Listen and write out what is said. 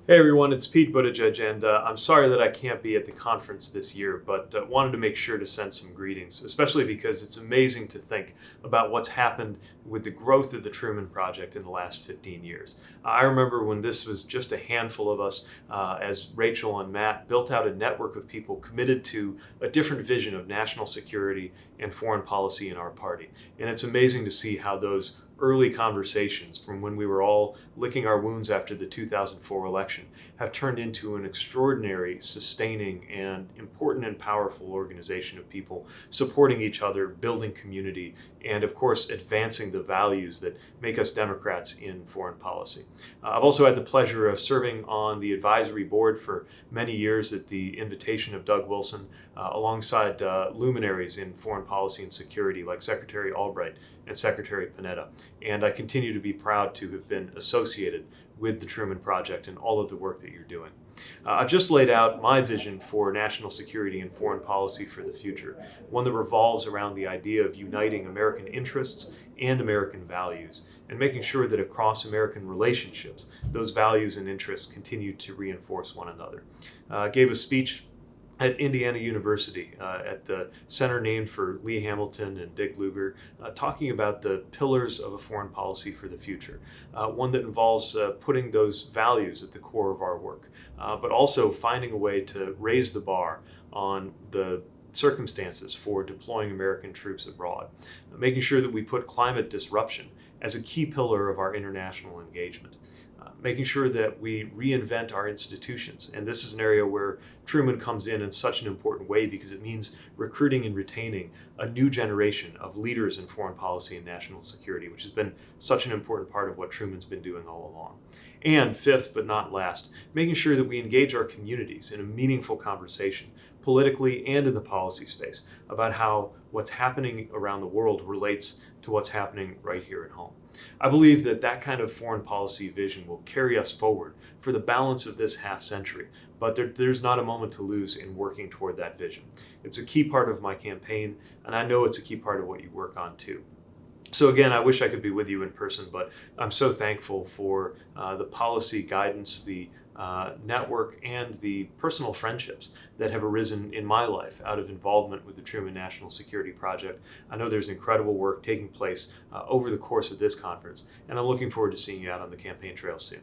Hey everyone, it's Pete Buttigieg, and I'm sorry that I can't be at the conference this year, but wanted to make sure to send some greetings, especially because it's amazing to think about what's happened with the growth of the Truman Project in the last 15 years. I remember when this was just a handful of us, as Rachel and Matt built out a network of people committed to a different vision of national security and foreign policy in our party. And it's amazing to see how those early conversations from when we were all licking our wounds after the 2004 election have turned into an extraordinary, sustaining, and important and powerful organization of people supporting each other, building community, and of course advancing the values that make us Democrats in foreign policy. I've also had the pleasure of serving on the advisory board for many years at the invitation of Doug Wilson, alongside luminaries in foreign policy and security like Secretary Albright and Secretary Panetta. And I continue to be proud to have been associated with the Truman Project and all of the work that you're doing. I've just laid out my vision for national security and foreign policy for the future, one that revolves around the idea of uniting American interests and American values, and making sure that across American relationships, those values and interests continue to reinforce one another. I gave a speech at Indiana University, at the center named for Lee Hamilton and Dick Lugar, talking about the pillars of a foreign policy for the future, one that involves putting those values at the core of our work, but also finding a way to raise the bar on the circumstances for deploying American troops abroad, making sure that we put climate disruption as a key pillar of our international engagement. Making sure that we reinvent our institutions. And this is an area where Truman comes in such an important way because it means recruiting and retaining a new generation of leaders in foreign policy and national security, which has been such an important part of what Truman's been doing all along. And fifth, but not last, making sure that we engage our communities in a meaningful conversation, politically and in the policy space, about how what's happening around the world relates to what's happening right here at home. I believe that that kind of foreign policy vision will carry us forward for the balance of this half century, but there's not a moment to lose in working toward that vision. It's a key part of my campaign, and I know it's a key part of what you work on too. So again, I wish I could be with you in person, but I'm so thankful for the policy guidance, the network, and the personal friendships that have arisen in my life out of involvement with the Truman National Security Project. I know there's incredible work taking place over the course of this conference, and I'm looking forward to seeing you out on the campaign trail soon.